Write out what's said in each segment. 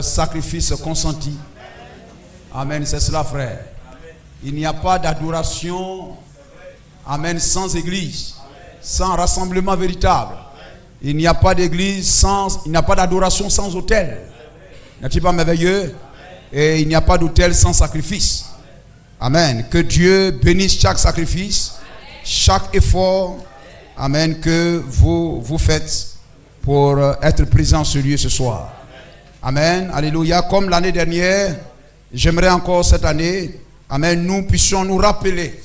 Sacrifice consenti. Amen, c'est cela, frère. Il n'y a pas d'adoration, amen, sans église, sans rassemblement véritable. Il n'y a pas d'église il n'y a pas d'adoration sans autel. N'est-il pas merveilleux? Et il n'y a pas d'autel sans sacrifice. Amen. Que Dieu bénisse chaque sacrifice, chaque effort, amen, que vous faites pour être présent en ce lieu ce soir. Amen, alléluia. Comme l'année dernière, j'aimerais encore cette année, amen, nous puissions nous rappeler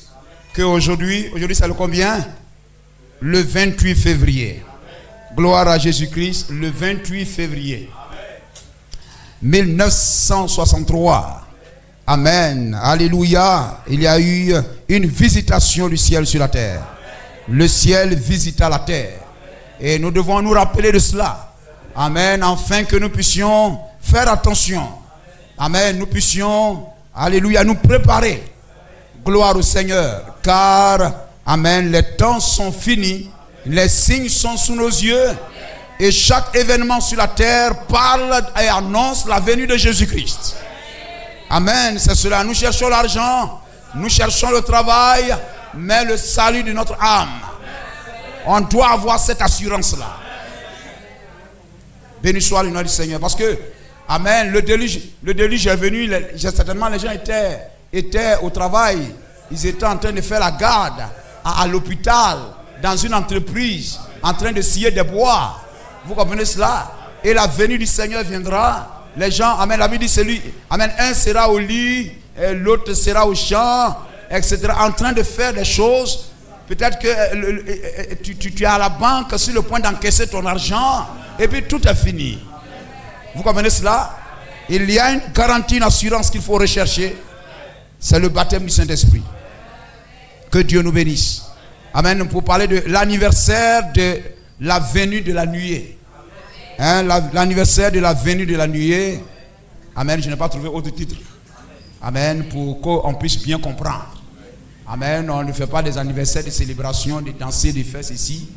qu'aujourd'hui c'est le combien? Le 28 février. Gloire à Jésus-Christ, le 28 février 1963. Amen, alléluia. Il y a eu une visitation du ciel sur la terre. Le ciel visita la terre. Et nous devons nous rappeler de cela. Amen, afin que nous puissions faire attention. Amen, nous puissions, alléluia, nous préparer. Gloire au Seigneur. Car, amen, les temps sont finis. Les signes sont sous nos yeux. Et chaque événement sur la terre parle et annonce la venue de Jésus-Christ. Amen, c'est cela. Nous cherchons l'argent. Nous cherchons le travail. Mais le salut de notre âme. On doit avoir cette assurance-là. Béni soit le nom du Seigneur. Parce que, amen, le déluge est venu. Certainement, les gens étaient au travail. Ils étaient en train de faire la garde à l'hôpital, dans une entreprise, en train de scier des bois. Vous comprenez cela? Et la venue du Seigneur viendra. Les gens, amen, la Bible dit celui, amen, un sera au lit, l'autre sera au champ, etc. En train de faire des choses. Peut-être que tu es à la banque sur le point d'encaisser ton argent. Et puis tout est fini. Vous comprenez cela? Il y a une garantie, une assurance qu'il faut rechercher. C'est le baptême du Saint-Esprit. Que Dieu nous bénisse. Amen. Pour parler de l'anniversaire de la venue de la nuée. Hein, l'anniversaire de la venue de la nuée. Amen. Je n'ai pas trouvé autre titre. Amen. Pour qu'on puisse bien comprendre. Amen. On ne fait pas des anniversaires, des célébrations, des danser, des fêtes ici.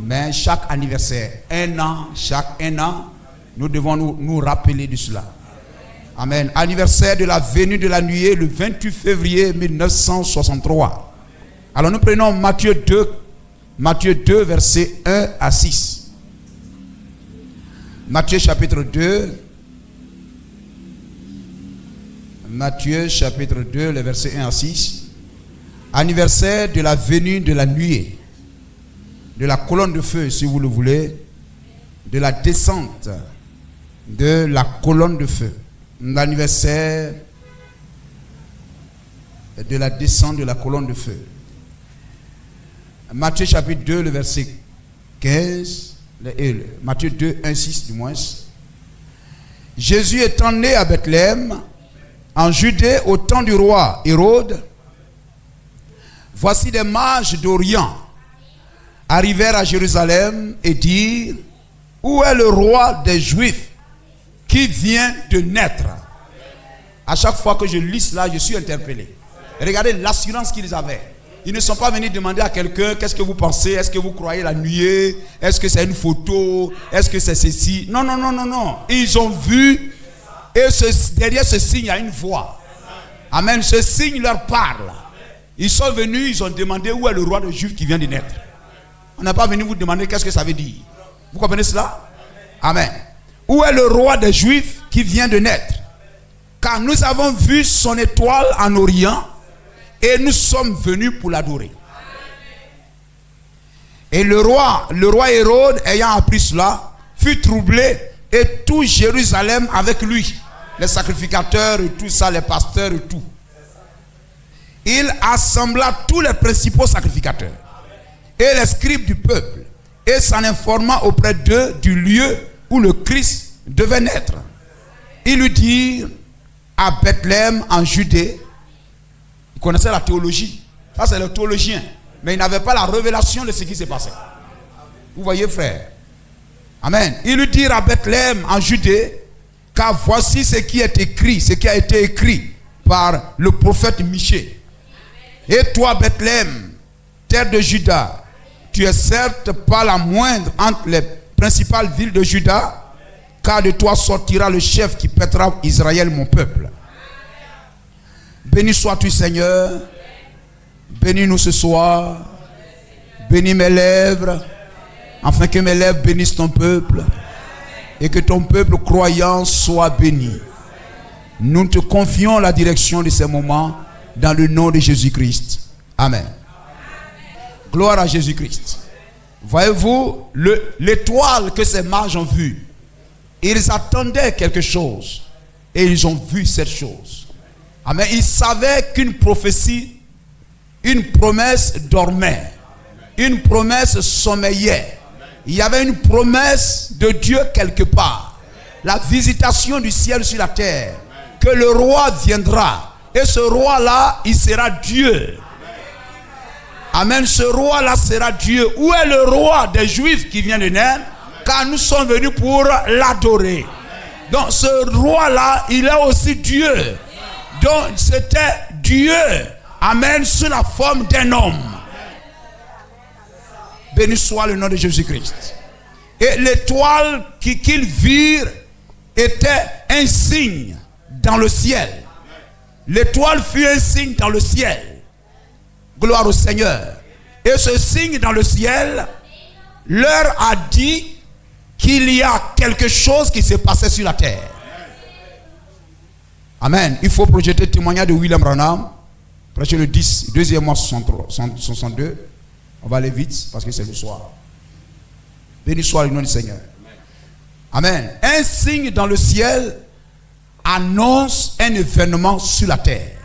Mais chaque anniversaire, chaque un an, nous devons nous rappeler de cela. Amen. Anniversaire de la venue de la nuée, le 28 février 1963. Alors nous prenons Matthieu 2, versets 1 à 6. Matthieu chapitre 2. Matthieu chapitre 2, les versets 1 à 6. Anniversaire de la venue de la nuée, de la colonne de feu, si vous le voulez, de la descente de la colonne de feu. L'anniversaire de la descente de la colonne de feu. Matthieu chapitre 2, le verset 15, Matthieu 2, 1, 6 du moins. Jésus étant né à Bethléem, en Judée, au temps du roi Hérode, voici des mages d'Orient arrivèrent à Jérusalem et dirent: où est le roi des Juifs qui vient de naître? À chaque fois que je lis cela, je suis interpellé. Regardez l'assurance qu'ils avaient. Ils ne sont pas venus demander à quelqu'un: qu'est-ce que vous pensez? Est-ce que vous croyez la nuée? Est-ce que c'est une photo? Est-ce que c'est ceci? Non, non, non, non, non. Ils ont vu, et derrière ce signe, il y a une voix. Amen. Ce signe leur parle. Ils sont venus, ils ont demandé: où est le roi des Juifs qui vient de naître? On n'a pas venu vous demander qu'est-ce que ça veut dire. Vous comprenez cela? Amen. Où est le roi des Juifs qui vient de naître? Car nous avons vu son étoile en Orient et nous sommes venus pour l'adorer. Et le roi Hérode, ayant appris cela, fut troublé, et tout Jérusalem avec lui, les sacrificateurs et tout ça, les pasteurs et tout. Il assembla tous les principaux sacrificateurs et les scribes du peuple, et s'en informa auprès d'eux du lieu où le Christ devait naître. Ils lui dirent: à Bethléem en Judée. Ils connaissaient la théologie. Ça, c'est le théologien. Mais ils n'avaient pas la révélation de ce qui s'est passé. Vous voyez, frère? Amen. Ils lui dirent: à Bethléem en Judée, car voici ce qui est écrit, ce qui a été écrit par le prophète Michée. Et toi, Bethléem, terre de Juda, tu es certes pas la moindre entre les principales villes de Juda, car de toi sortira le chef qui pètera Israël, mon peuple. Béni sois-tu, Seigneur. Bénis-nous ce soir. Bénis mes lèvres, afin que mes lèvres bénissent ton peuple et que ton peuple croyant soit béni. Nous te confions la direction de ces moments dans le nom de Jésus-Christ. Amen. Gloire à Jésus-Christ. Voyez-vous l'étoile que ces mages ont vue? Ils attendaient quelque chose et ils ont vu cette chose. Amen. Ils savaient qu'une prophétie, une promesse dormait. Une promesse sommeillait. Il y avait une promesse de Dieu quelque part. La visitation du ciel sur la terre. Que le roi viendra. Et ce roi-là, il sera Dieu. Amen. Ce roi-là sera Dieu. Où est le roi des Juifs qui vient de naître? Car nous sommes venus pour l'adorer. Donc ce roi-là, il est aussi Dieu. Donc c'était Dieu. Amen. Sous la forme d'un homme. Béni soit le nom de Jésus-Christ. Et l'étoile qu'ils virent était un signe dans le ciel. L'étoile fut un signe dans le ciel. Gloire au Seigneur. Et ce signe dans le ciel leur a dit qu'il y a quelque chose qui s'est passé sur la terre. Amen. Il faut projeter le témoignage de William Branham. Prêcher le 10, deuxième mois 62. On va aller vite parce que c'est le soir. Béni soit le nom du Seigneur. Amen. Un signe dans le ciel annonce un événement sur la terre.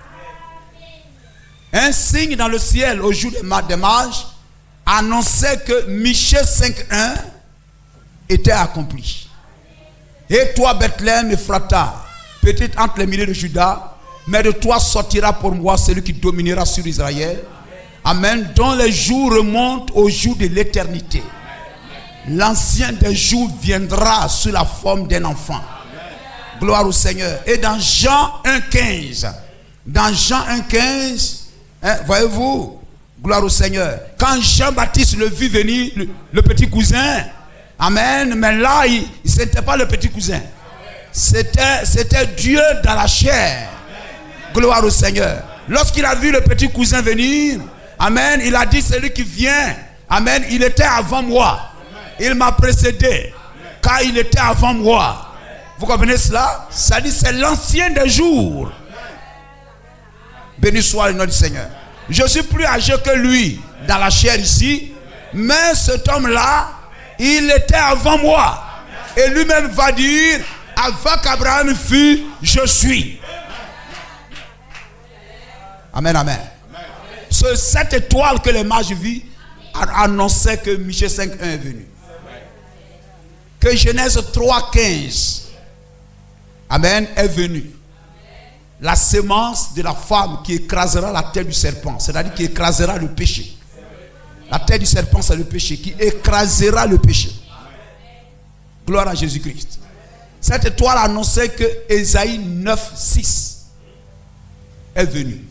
Un signe dans le ciel au jour des mages annonçait que Michée 5.1 était accompli. Et toi, Bethléem, Ephrata, petite entre les milliers de Juda, mais de toi sortira pour moi celui qui dominera sur Israël. Amen. Dont les jours remontent au jour de l'éternité. L'ancien des jours viendra sous la forme d'un enfant. Gloire au Seigneur. Et dans Jean 1.15, dans Jean 1.15, voyez-vous, gloire au Seigneur. Quand Jean-Baptiste le vit venir, le petit cousin, amen, mais là, ce n'était pas le petit cousin. C'était Dieu dans la chair. Gloire au Seigneur. Lorsqu'il a vu le petit cousin venir, amen, il a dit, celui qui vient, amen, il était avant moi. Il m'a précédé, car il était avant moi. Vous comprenez cela? Ça dit, c'est l'ancien des jours. Béni soit le nom du Seigneur. Je suis plus âgé que lui, dans la chair ici, mais cet homme-là, il était avant moi. Et lui-même va dire, avant qu'Abraham fût, je suis. Amen, amen. Cette étoile que les mages virent annonçait que Michée 5.1 est venu. Que Genèse 3.15, amen, est venu. La sémence de la femme qui écrasera la tête du serpent, c'est-à-dire qui écrasera le péché. La tête du serpent, c'est le péché, qui écrasera le péché. Gloire à Jésus-Christ. Cette étoile annonçait que Ésaïe 9.6 est venu.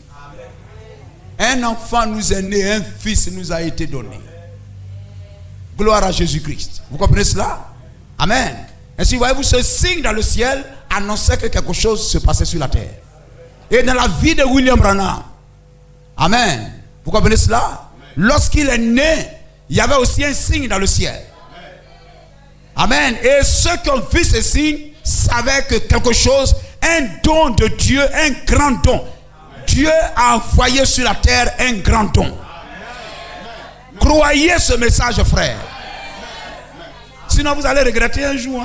Un enfant nous est né, un fils nous a été donné. Gloire à Jésus-Christ. Vous comprenez cela? Amen. Ainsi, voyez-vous, ce signe dans le ciel annonçait que quelque chose se passait sur la terre. Et dans la vie de William Branham, amen. Vous comprenez cela? Lorsqu'il est né, il y avait aussi un signe dans le ciel. Amen. Et ceux qui ont vu ce signe savaient que quelque chose, un don de Dieu, un grand don. Dieu a envoyé sur la terre un grand don. Croyez ce message, frère. Sinon vous allez regretter un jour.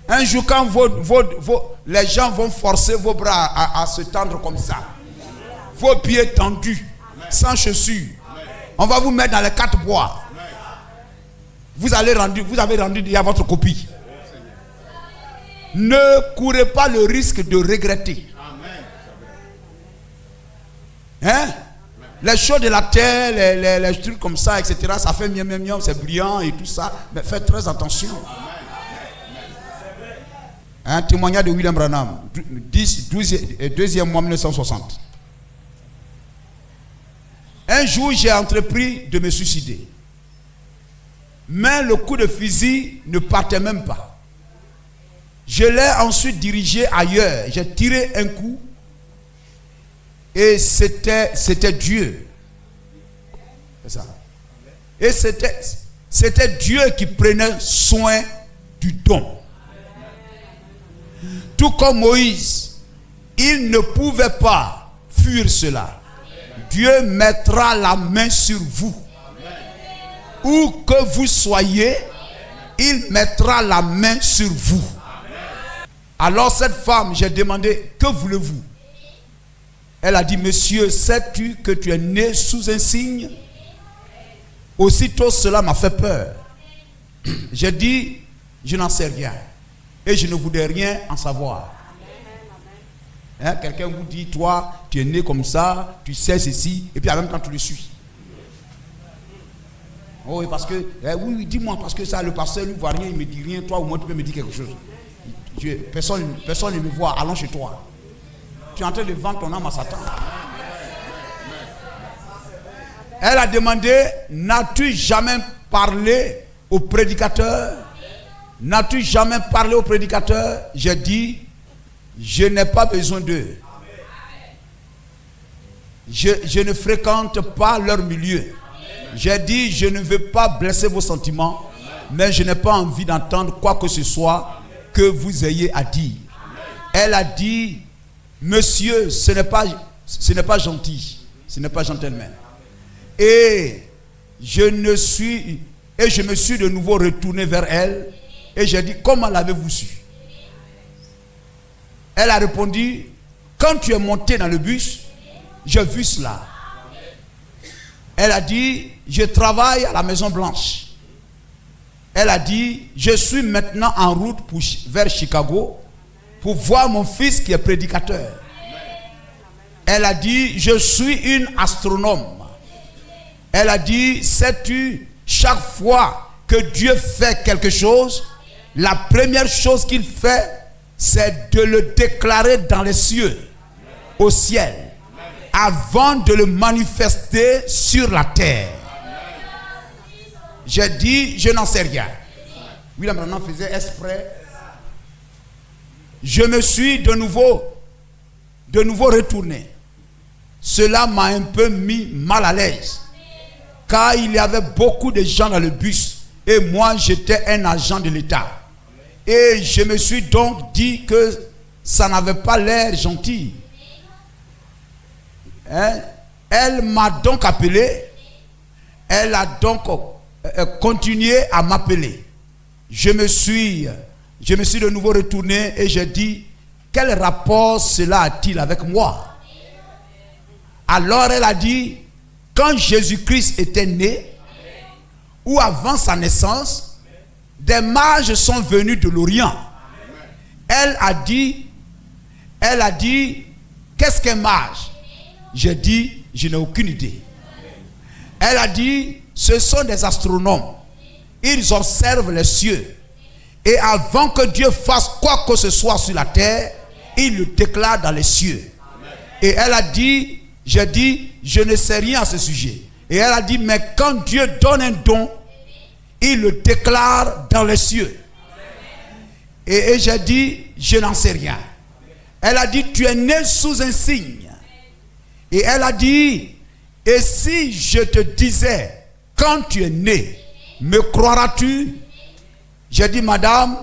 Un jour quand les gens vont forcer vos bras à se tendre comme ça. Vos pieds tendus, sans chaussures. On va vous mettre dans les 4 bois. Vous avez rendu déjà votre copie. Ne courez pas le risque de regretter. Hein? Les choses de la terre, les trucs comme ça, etc. Ça fait miam, c'est brillant et tout ça. Mais faites très attention. Un témoignage de William Branham, 2e mois 1960. Un jour, j'ai entrepris de me suicider. Mais le coup de fusil ne partait même pas. Je l'ai ensuite dirigé ailleurs. J'ai tiré un coup. Et c'était Dieu. C'est ça. Et c'était Dieu qui prenait soin du don. Tout comme Moïse, il ne pouvait pas fuir cela. Dieu mettra la main sur vous. Où que vous soyez, il mettra la main sur vous. Alors cette femme, j'ai demandé, que voulez-vous? Elle a dit, monsieur, sais-tu que tu es né sous un signe? Aussitôt cela m'a fait peur. J'ai dit, je n'en sais rien. Et je ne voudrais rien en savoir. Hein, quelqu'un vous dit, toi, tu es né comme ça, tu sais ceci, et puis en même temps tu le suis. Oh, oui, parce que, oui, dis-moi, parce que ça, le pasteur ne voit rien, il ne me dit rien, toi au moins tu peux me dire quelque chose. Personne ne me voit, allons chez toi. Tu es en train de vendre ton âme à Satan. Elle a demandé, n'as-tu jamais parlé au prédicateur? N'as-tu jamais parlé au prédicateur? J'ai dit, je n'ai pas besoin d'eux. Je ne fréquente pas leur milieu. J'ai dit, je ne veux pas blesser vos sentiments, mais je n'ai pas envie d'entendre quoi que ce soit que vous ayez à dire. Elle a dit, monsieur, ce n'est pas gentil. Ce n'est pas gentleman. Et je me suis de nouveau retourné vers elle. Et j'ai dit, comment l'avez-vous su? Elle a répondu, quand tu es monté dans le bus, j'ai vu cela. Elle a dit, je travaille à la Maison Blanche. Elle a dit, je suis maintenant en route vers Chicago pour voir mon fils qui est prédicateur. Elle a dit, je suis une astronome. Elle a dit, sais-tu, chaque fois que Dieu fait quelque chose, la première chose qu'il fait, c'est de le déclarer dans les cieux, au ciel, avant de le manifester sur la terre. J'ai dit, je n'en sais rien. William Branham faisait exprès. Je me suis de nouveau retourné. Cela m'a un peu mis mal à l'aise, car il y avait beaucoup de gens dans le bus et moi j'étais un agent de l'État. Et je me suis donc dit que ça n'avait pas l'air gentil. Hein? Elle m'a donc appelé. Elle a donc continué à m'appeler. Je me suis de nouveau retourné et j'ai dit, quel rapport cela a-t-il avec moi? Alors elle a dit, quand Jésus-Christ était né, ou avant sa naissance, des mages sont venus de l'Orient. Elle a dit, qu'est-ce qu'un mage? J'ai dit, je n'ai aucune idée. Elle a dit, ce sont des astronomes. Ils observent les cieux. Et avant que Dieu fasse quoi que ce soit sur la terre, il le déclare dans les cieux. Et elle a dit, j'ai dit, je ne sais rien à ce sujet. Et elle a dit, mais quand Dieu donne un don, il le déclare dans les cieux. Et j'ai dit, je n'en sais rien. Elle a dit, tu es né sous un signe. Et elle a dit, et si je te disais, quand tu es né, me croiras-tu? J'ai dit, madame,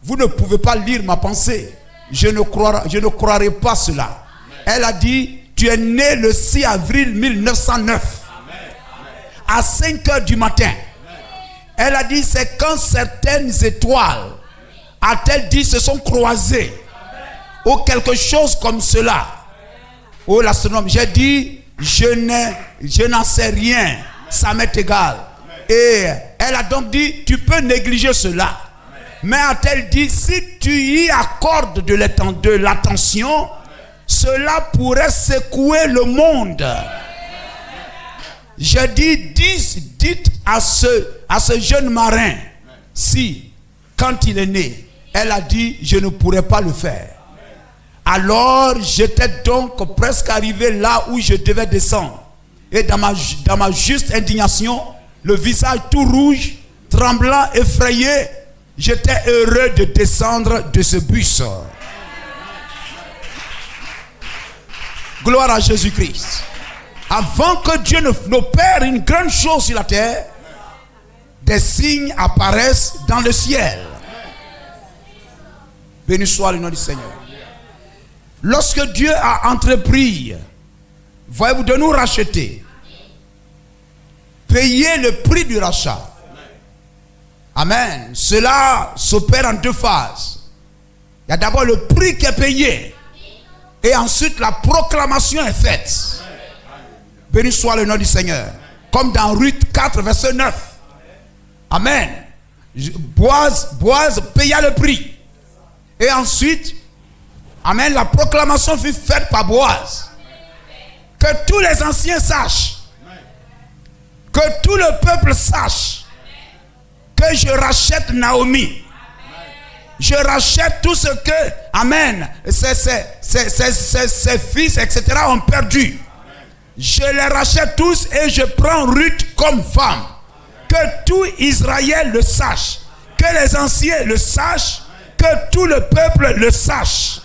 vous ne pouvez pas lire ma pensée. Je ne croirai pas cela. Elle a dit, tu es né le 6 avril 1909 à 5 heures du matin. Elle a dit, c'est quand certaines étoiles, a-t-elle dit, se sont croisées, ou quelque chose comme cela. Oh, l'astronome, j'ai dit, je n'en sais rien, ça m'est égal. Et elle a donc dit, tu peux négliger cela. Mais a-t-elle dit, si tu y accordes de l'attention, cela pourrait secouer le monde. J'ai dit, dites à ce jeune marin, si, quand il est né, Elle a dit, je ne pourrais pas le faire. Alors, j'étais donc presque arrivé là où je devais descendre. Et dans ma juste indignation, le visage tout rouge, tremblant, effrayé, j'étais heureux de descendre de ce bus. Gloire à Jésus-Christ. Avant que Dieu n'opère une grande chose sur la terre, des signes apparaissent dans le ciel. Béni soit le nom du Seigneur. Lorsque Dieu a entrepris, voyez-vous, de nous racheter, payer le prix du rachat. Amen. Cela s'opère en deux phases. Il y a d'abord le prix qui est payé. Et ensuite la proclamation est faite. Béni soit le nom du Seigneur. Comme dans Ruth 4, verset 9. Amen. Boaz paya le prix. Et ensuite, amen, la proclamation fut faite par Boaz. Que tous les anciens sachent. Que tout le peuple sache. Que je rachète Naomi. Je rachète tout ce que, amen, ses fils, etc. ont perdu. Je les rachète tous et je prends Ruth comme femme. Que tout Israël le sache. Que les anciens le sachent. Que tout le peuple le sache.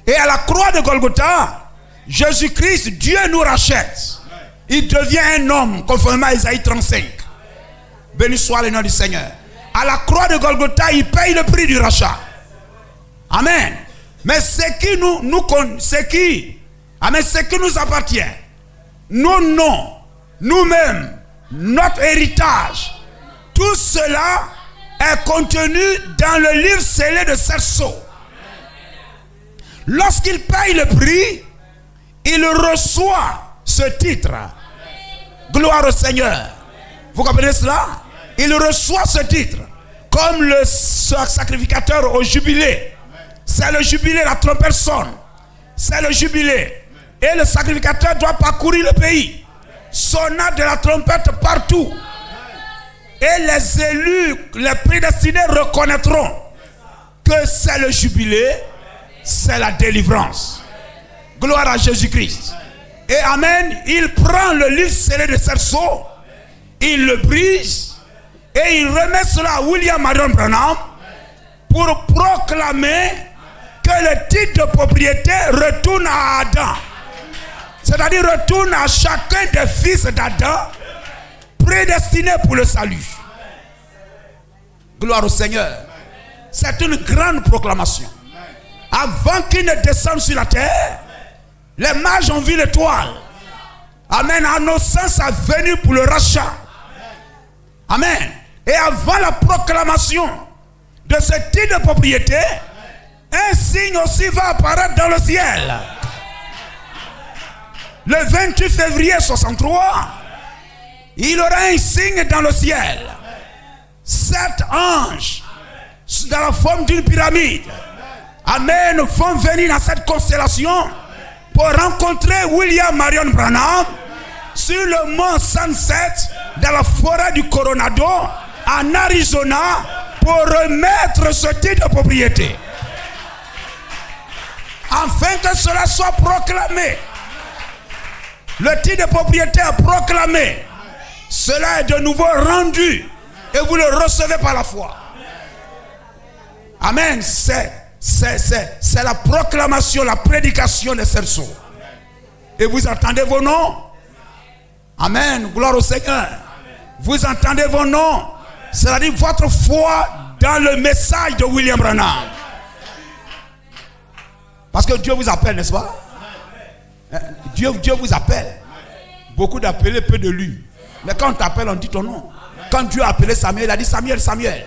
Et à la croix de Golgotha, Jésus-Christ, Dieu nous rachète. Il devient un homme, conformément à Isaïe 35. Béni soit le nom du Seigneur. À la croix de Golgotha, il paye le prix du rachat. Amen. Mais ce qui nous appartient, nos noms, nous-mêmes, notre héritage, tout cela est contenu dans le livre scellé de sept sceaux. Lorsqu'il paye le prix, il reçoit ce titre. Gloire au Seigneur. Vous comprenez cela? Il reçoit ce titre comme le sacrificateur au jubilé. C'est le jubilé, la trompette sonne. C'est le jubilé. Et le sacrificateur doit parcourir le pays, sonnant de la trompette partout. Et les élus, les prédestinés reconnaîtront que c'est le jubilé, c'est la délivrance. Gloire à Jésus-Christ. Et amen, il prend le livre scellé de sept sceaux, il le brise, et il remet cela à William Marion Branham pour proclamer que le titre de propriété retourne à Adam. C'est-à-dire retourne à chacun des fils d'Adam prédestinés pour le salut. Gloire au Seigneur. C'est une grande proclamation. Avant qu'il ne descende sur la terre, les mages ont vu l'étoile. Amen. Annonçant sa venue pour le rachat. Amen. Et avant la proclamation de ce titre de propriété, un signe aussi va apparaître dans le ciel. Le 28 février 63, il y aura un signe dans le ciel. 7 anges dans la forme d'une pyramide. Amen. Vont venir dans cette constellation pour rencontrer William Marion Branham sur le mont Sunset dans la forêt du Coronado en Arizona pour remettre ce titre de propriété. Afin que cela soit proclamé. Le titre de propriété est proclamé. Cela est de nouveau rendu et vous le recevez par la foi. Amen. C'est la proclamation, la prédication des sept sceaux. Et vous entendez vos noms. Amen. Gloire au Seigneur. Vous entendez vos noms. C'est-à-dire votre foi dans le message de William Branham. Parce que Dieu vous appelle, n'est-ce pas? Dieu vous appelle. Beaucoup d'appelés, peu de lui. Mais quand on t'appelle, on dit ton nom. Quand Dieu a appelé Samuel, il a dit Samuel, Samuel.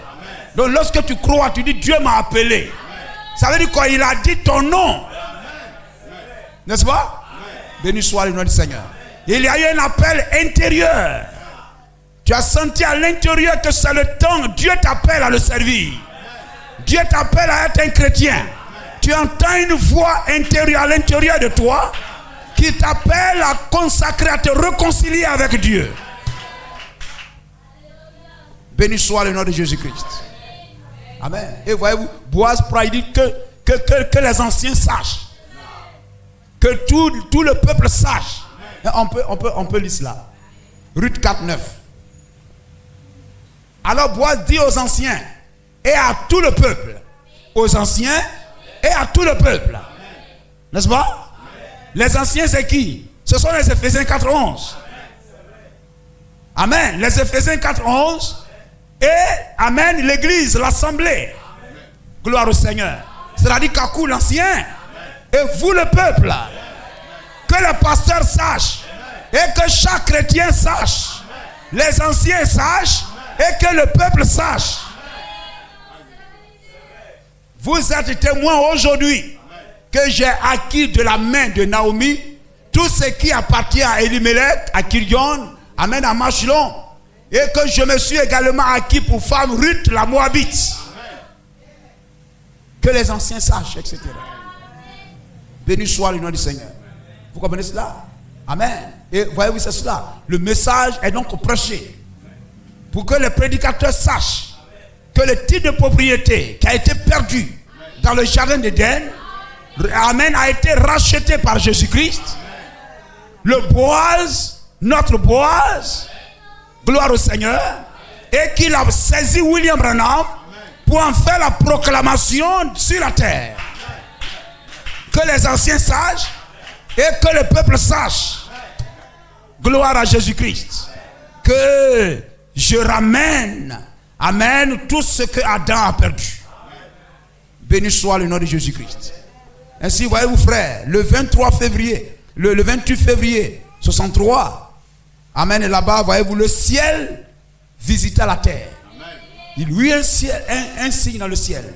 Donc lorsque tu crois, tu dis Dieu m'a appelé. Ça veut dire quoi? Il a dit ton nom. N'est-ce pas? Béni soit le nom du Seigneur. Il y a eu un appel intérieur. Tu as senti à l'intérieur que c'est le temps. Dieu t'appelle à le servir. Dieu t'appelle à être un chrétien. Tu entends une voix intérieure à l'intérieur de toi qui t'appelle à consacrer, à te réconcilier avec Dieu. Béni soit le nom de Jésus-Christ. Amen. Et voyez-vous, Boaz il dit que les anciens sachent. Que tout le peuple sache. On peut lire cela. Ruth 4:9. Alors Boaz dit aux anciens et à tout le peuple. Aux anciens et à tout le peuple. N'est-ce pas? Les anciens c'est qui? Ce sont les Éphésiens 4:11. Amen. Les Éphésiens 4:11. Et amen, l'église, l'assemblée. Gloire au Seigneur. C'est-à-dire Kakou l'ancien. Et vous le peuple. Que le pasteur sache. Et que chaque chrétien sache. Les anciens sachent. Et que le peuple sache. Vous êtes témoins aujourd'hui que j'ai acquis de la main de Naomi tout ce qui appartient à Elimelech, à Kilion, amen, à Machlon, et que je me suis également acquis pour femme Ruth la Moabite. Que les anciens sachent, etc. Béni soit le nom du Seigneur. Vous comprenez cela? Amen. Et voyez-vous, c'est cela. Le message est donc prêché pour que les prédicateurs sachent que le titre de propriété qui a été perdu dans le jardin d'Éden, amen, a été racheté par Jésus-Christ. Le Boaz, notre Boaz, gloire au Seigneur, et qu'il a saisi William Branham pour en faire la proclamation sur la terre. Que les anciens sachent et que le peuple sache. Gloire à Jésus-Christ. Que je ramène, amen, tout ce que Adam a perdu. Béni soit le nom de Jésus-Christ. Ainsi, voyez-vous, frère, le 23 février, le 28 février 63, amen, et là-bas, voyez-vous, le ciel visita la terre. Il y eut un signe dans le ciel.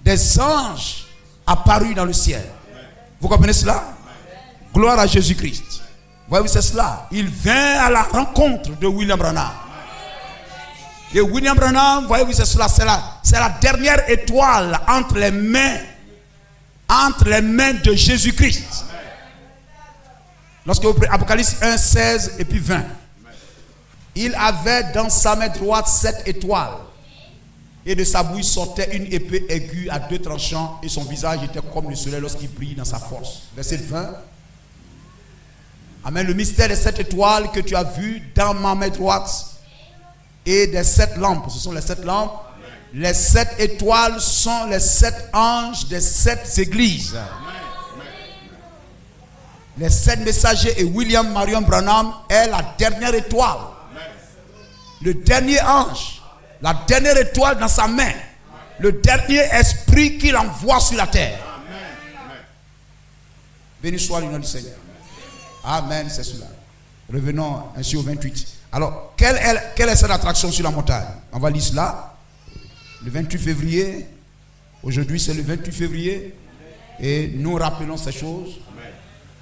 Des anges apparus dans le ciel. Vous comprenez cela? Gloire à Jésus-Christ. Voyez-vous, c'est cela. Il vint à la rencontre de William Branham. Et William Branham, voyez-vous, c'est cela. C'est la dernière étoile entre les mains de Jésus-Christ. Lorsque vous prenez Apocalypse 1, 16 et puis 20. Il avait dans sa main droite 7 étoiles. Et de sa bouche sortait une épée aiguë à 2 tranchants. Et son visage était comme le soleil lorsqu'il brille dans sa force. Verset 20. Amen. Le mystère des 7 étoiles que tu as vu dans ma main droite et des 7 lampes. Ce sont les 7 lampes. Les 7 étoiles sont les 7 anges des 7 églises. Les 7 messagers et William Marion Branham est la dernière étoile. Le dernier ange. La dernière étoile dans sa main. Le dernier esprit qu'il envoie sur la terre. Béni soit le nom du Seigneur. Amen, c'est cela. Revenons ainsi au 28. Alors, quelle est cette attraction sur la montagne? On va lire cela. Le 28 février. Aujourd'hui, c'est le 28 février. Et nous rappelons ces choses.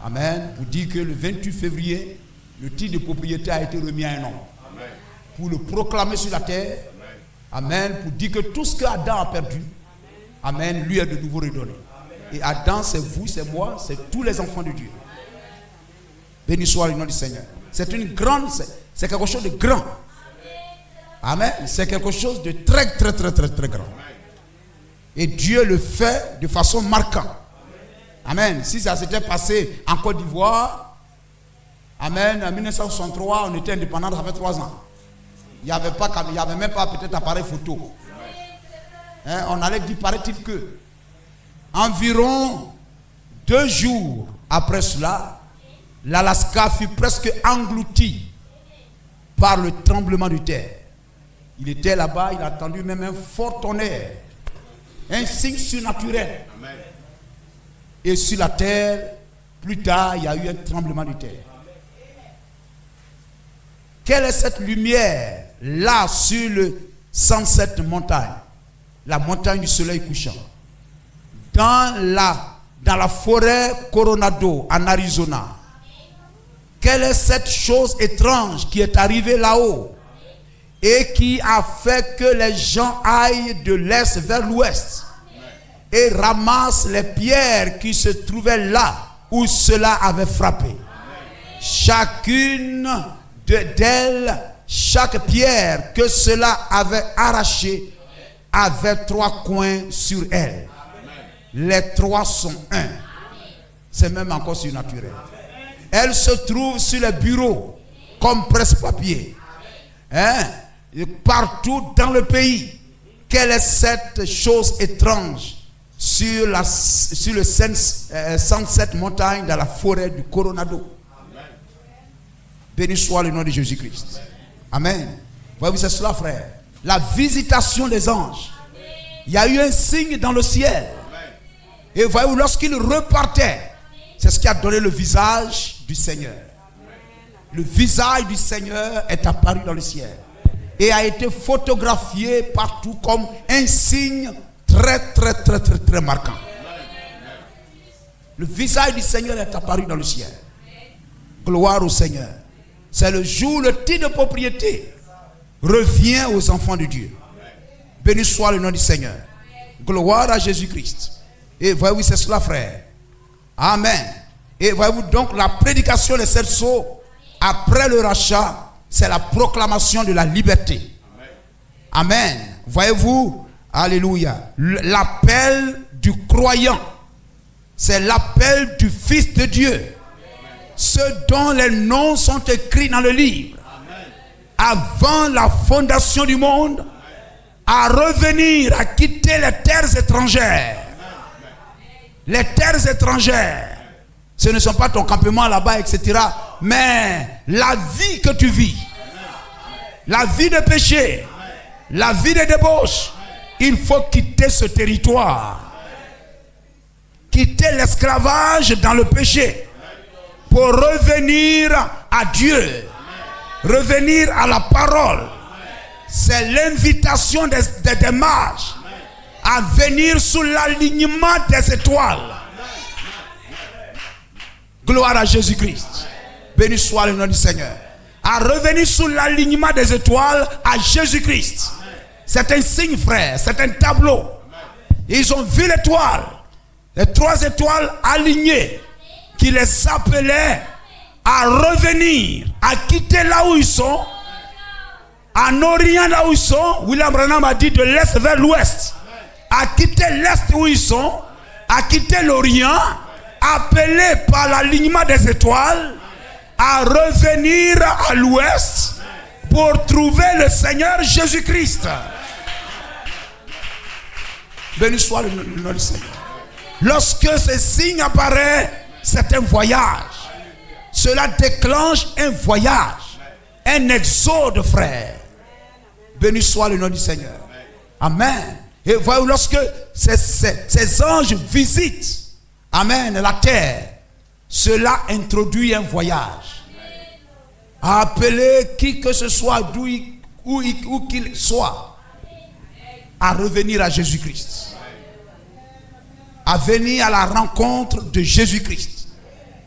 Amen. Pour dire que le 28 février, le titre de propriété a été remis à un homme. Pour le proclamer sur la terre. Amen. Pour dire que tout ce que Adam a perdu, amen, lui est de nouveau redonné. Et Adam, c'est vous, c'est moi, c'est tous les enfants de Dieu. Béni soit le nom du Seigneur. C'est une grande, c'est quelque chose de grand. Amen. C'est quelque chose de très, très, très, très, très grand. Et Dieu le fait de façon marquante. Amen. Si ça s'était passé en Côte d'Ivoire, amen, en 1963, on était indépendant, ça fait 3 ans. Il n'y avait même pas peut-être appareil photo. Hein, on allait dire, paraît-il que environ 2 jours après cela, l'Alaska fut presque englouti par le tremblement de terre. Il était là-bas, il a entendu même un fort tonnerre, un signe surnaturel. Et sur la terre, plus tard, il y a eu un tremblement de terre. Quelle est cette lumière là sur le Sunset Montagne, la montagne du soleil couchant? Dans la forêt Coronado, en Arizona. Quelle est cette chose étrange qui est arrivée là-haut et qui a fait que les gens aillent de l'est vers l'ouest et ramassent les pierres qui se trouvaient là où cela avait frappé? Chacune d'elles, chaque pierre que cela avait arrachée avait 3 coins sur elle. Les 3 sont un. C'est même encore surnaturel. Elle se trouve sur les bureaux comme presse-papier. Et partout dans le pays. Quelle est cette chose étrange sur le 107 montagnes dans la forêt du Coronado? Béni soit le nom de Jésus-Christ. Amen. Voyez-vous, c'est cela, frère. La visitation des anges. Il y a eu un signe dans le ciel. Et voyez-vous, lorsqu'il repartait, c'est ce qui a donné le visage du Seigneur. Le visage du Seigneur est apparu dans le ciel. Et a été photographié partout comme un signe très marquant. Le visage du Seigneur est apparu dans le ciel. Gloire au Seigneur. C'est le jour où le titre de propriété revient aux enfants de Dieu. Béni soit le nom du Seigneur. Gloire à Jésus-Christ. Et voyez-vous, c'est cela, frère. Amen. Et voyez-vous donc, la prédication des 7 sceaux, après le rachat, c'est la proclamation de la liberté. Amen. Voyez-vous, alléluia. L'appel du croyant, c'est l'appel du Fils de Dieu. Ceux dont les noms sont écrits dans le livre. Avant la fondation du monde, à revenir, à quitter les terres étrangères. Les terres étrangères, ce ne sont pas ton campement là-bas, etc. Mais la vie que tu vis, la vie de péché, la vie de débauche, il faut quitter ce territoire. Quitter l'esclavage dans le péché pour revenir à Dieu. Revenir à la parole. C'est l'invitation des mages à venir sous l'alignement des étoiles. Gloire à Jésus-Christ. Béni soit le nom du Seigneur. À revenir sous l'alignement des étoiles à Jésus-Christ. C'est un signe, frère. C'est un tableau. Ils ont vu l'étoile. Les 3 étoiles alignées qui les appelaient à revenir, à quitter là où ils sont, en Orient là où ils sont. William Branham a dit de l'est vers l'ouest. À quitter l'est où ils sont, à quitter l'Orient, appelés par l'alignement des étoiles, à revenir à l'ouest pour trouver le Seigneur Jésus-Christ. Béni soit le nom du Seigneur. Lorsque ce signe apparaît, c'est un voyage. Cela déclenche un voyage, un exode, frère. Béni soit le nom du Seigneur. Amen. Et voyez, lorsque ces anges visitent, amen, la terre, cela introduit un voyage. À appeler qui que ce soit, où qu'il soit, à revenir à Jésus-Christ. À venir à la rencontre de Jésus-Christ.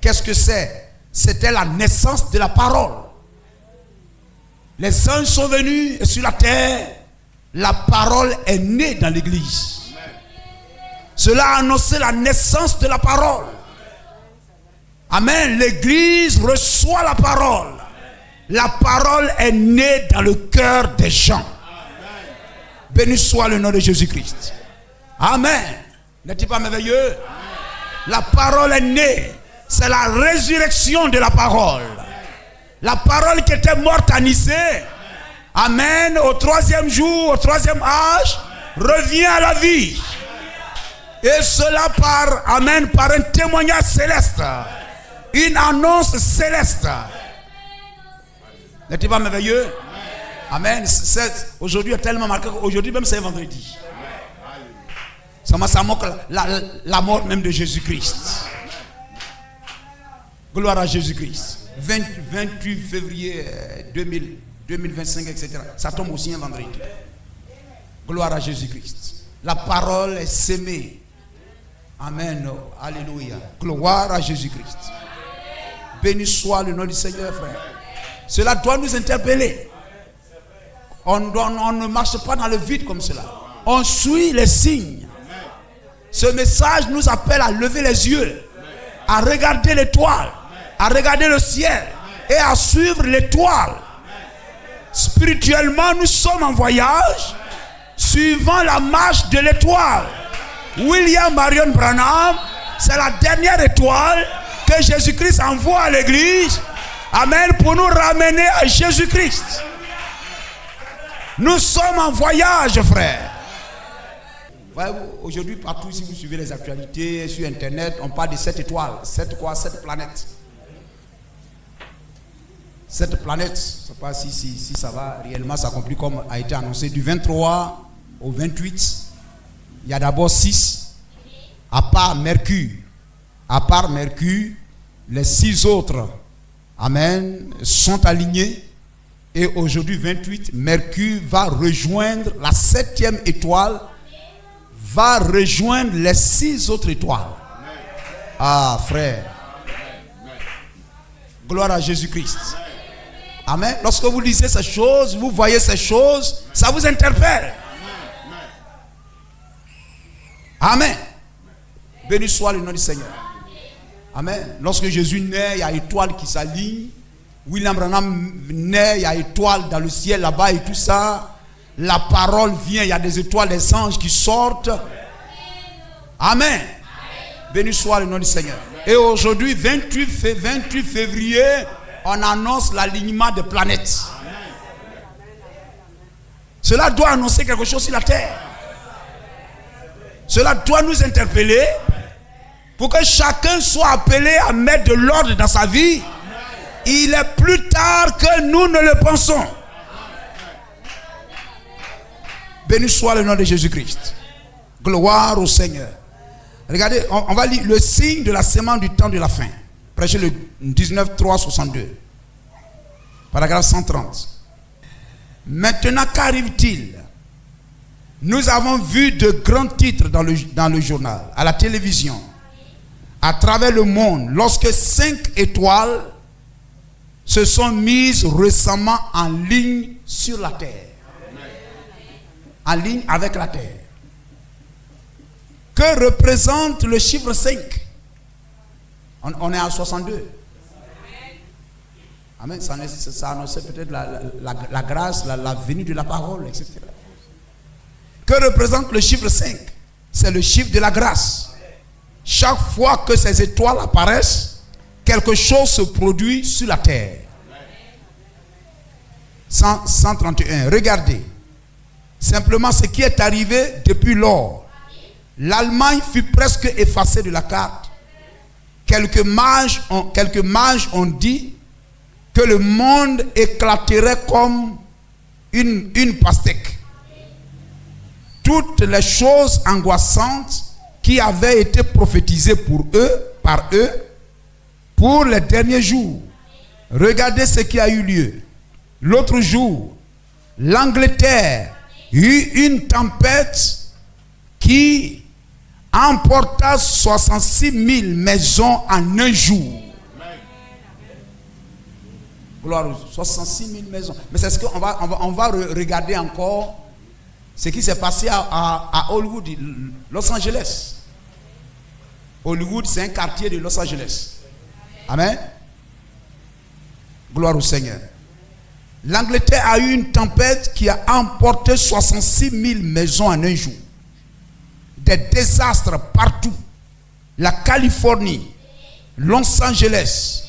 Qu'est-ce que c'est? C'était la naissance de la parole. Les anges sont venus et sur la terre, la parole est née dans l'église. Cela a annoncé la naissance de la parole. Amen. L'église reçoit la parole. La parole est née dans le cœur des gens. Béni soit le nom de Jésus-Christ. Amen. N'est-il pas merveilleux? La parole est née. C'est la résurrection de la parole. La parole qui était morte à Nicée. Amen. Au 3e jour, au 3e âge, revient à la vie. Et cela amen, par un témoignage céleste. Une annonce céleste. N'est-il pas merveilleux? Amen. Aujourd'hui est tellement marqué qu'aujourd'hui même c'est vendredi. Ça montre la mort même de Jésus-Christ. Gloire à Jésus-Christ. 28 février 2025, etc. Ça tombe aussi un vendredi. Gloire à Jésus-Christ. La parole est sémée. Amen. Alléluia. Gloire à Jésus-Christ. Béni soit le nom du Seigneur, frère. Cela doit nous interpeller. On ne marche pas dans le vide comme cela. On suit les signes. Ce message nous appelle à lever les yeux, à regarder l'étoile, à regarder le ciel et à suivre l'étoile. Spirituellement, nous sommes en voyage. suivant la marche de l'étoile. William Marion Branham, c'est la dernière étoile que Jésus-Christ envoie à l'église. Amen, pour nous ramener à Jésus-Christ. Nous sommes en voyage, frère. Aujourd'hui, partout, si vous suivez les actualités sur Internet, on parle de 7 étoiles. 7 planètes. 7 planètes. Je ne sais pas si ça va réellement s'accomplir comme a été annoncé. Du 23 au 28, il y a d'abord 6. À part Mercure. Les 6 autres, amen, sont alignés. Et aujourd'hui, 28, Mercure va rejoindre la 7e étoile. Va rejoindre les 6 autres étoiles. Ah, frère. Gloire à Jésus-Christ. Amen. Lorsque vous lisez ces choses, vous voyez ces choses, ça vous interpelle. Amen. Béni soit le nom du Seigneur. Amen. Lorsque Jésus naît, il y a étoiles qui s'alignent. William Branham naît, il y a étoiles dans le ciel là-bas et tout ça. La parole vient, il y a des étoiles, des anges qui sortent. Amen. Béni soit le nom du Seigneur. Et aujourd'hui, 28 février, on annonce l'alignement des planètes. Cela doit annoncer quelque chose sur la terre. Cela doit nous interpeller pour que chacun soit appelé à mettre de l'ordre dans sa vie. Il est plus tard que nous ne le pensons. Béni soit le nom de Jésus-Christ. Gloire au Seigneur. Regardez, on va lire le signe de la semence du temps de la fin. Prêchez le 19.3.62. Paragraphe 130. Maintenant, qu'arrive-t-il? Nous avons vu de grands titres dans le journal, à la télévision, à travers le monde, lorsque 5 étoiles se sont mises récemment en ligne sur la terre. En ligne avec la terre. Que représente le chiffre 5? On est à 62. Amen. Ça annonçait peut-être la grâce, la venue de la parole, etc. Que représente le chiffre 5? C'est le chiffre de la grâce. Chaque fois que ces étoiles apparaissent, quelque chose se produit sur la terre. 131. Regardez. Simplement ce qui est arrivé depuis lors. L'Allemagne fut presque effacée de la carte. Quelques mages ont dit que le monde éclaterait comme une pastèque. Toutes les choses angoissantes qui avaient été prophétisées par eux, pour les derniers jours. Regardez ce qui a eu lieu. L'autre jour, l'Angleterre eut une tempête qui emporta 66 000 maisons en un jour. Gloire, 66 000 maisons. Mais c'est ce qu'on va regarder encore. Ce qui s'est passé à Hollywood, Los Angeles. Hollywood, c'est un quartier de Los Angeles. Amen. Gloire au Seigneur. L'Angleterre a eu une tempête qui a emporté 66 000 maisons en un jour. Des désastres partout. La Californie, Los Angeles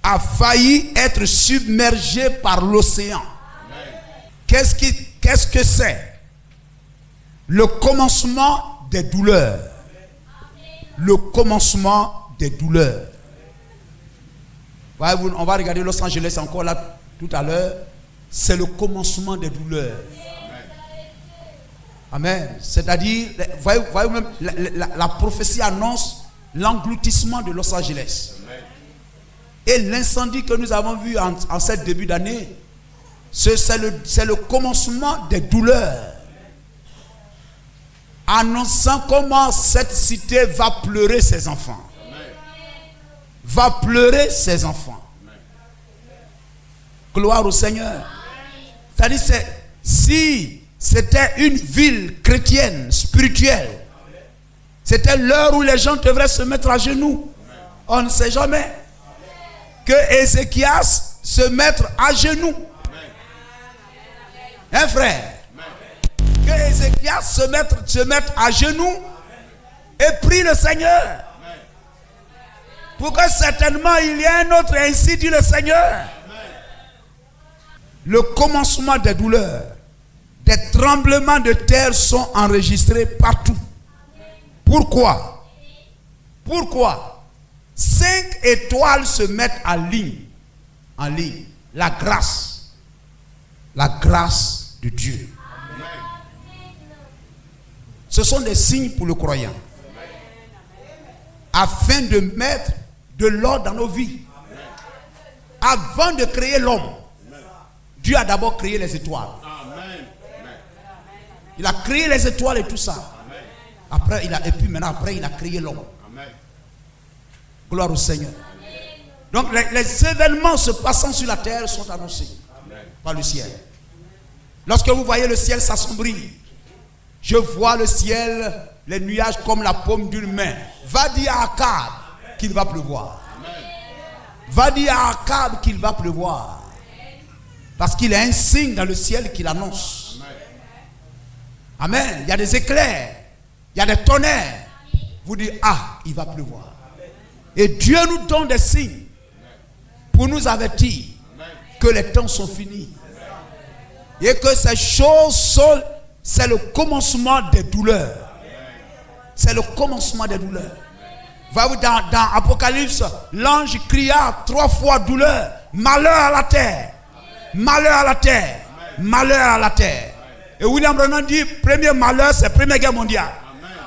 a failli être submergé par l'océan. Qu'est-ce que c'est? Le commencement des douleurs. Le commencement des douleurs. On va regarder Los Angeles encore là tout à l'heure. C'est le commencement des douleurs. Amen. C'est-à-dire, voyez même, la prophétie annonce l'engloutissement de Los Angeles. Et l'incendie que nous avons vu en ce début d'année, c'est le commencement des douleurs. Annonçant comment cette cité va pleurer ses enfants. Va pleurer ses enfants. Gloire au Seigneur. C'est-à-dire, si c'était une ville chrétienne, spirituelle, c'était l'heure où les gens devraient se mettre à genoux. On ne sait jamais que Ézéchias se mette à genoux. Hein, frère? que Ézéchias se mette à genoux et prie le Seigneur. Pour que certainement il y ait un autre, ainsi dit le Seigneur. Le commencement des douleurs, des tremblements de terre sont enregistrés partout. Pourquoi? Pourquoi? 5 étoiles se mettent en ligne. La grâce de Dieu. Ce sont des signes pour le croyant. Afin de mettre de l'ordre dans nos vies. Avant de créer l'homme, Dieu a d'abord créé les étoiles. Il a créé les étoiles et tout ça. Après, il a créé l'homme. Gloire au Seigneur. Donc les événements se passant sur la terre sont annoncés par le ciel. Lorsque vous voyez le ciel s'assombrir, je vois le ciel, les nuages comme la paume d'une main. Va dire à Akab qu'il va pleuvoir. Va dire à Akab qu'il va pleuvoir. Parce qu'il y a un signe dans le ciel qui l'annonce. Amen. Il y a des éclairs, il y a des tonnerres. Vous dites, ah, il va pleuvoir. Et Dieu nous donne des signes pour nous avertir que les temps sont finis. Et que ces choses sont, c'est le commencement des douleurs. C'est le commencement des douleurs. Voyez-vous, dans Apocalypse, l'ange cria 3 fois douleur. Malheur à la terre. Malheur à la terre. Malheur à la terre. Et William Branham dit, premier malheur, c'est Première Guerre mondiale.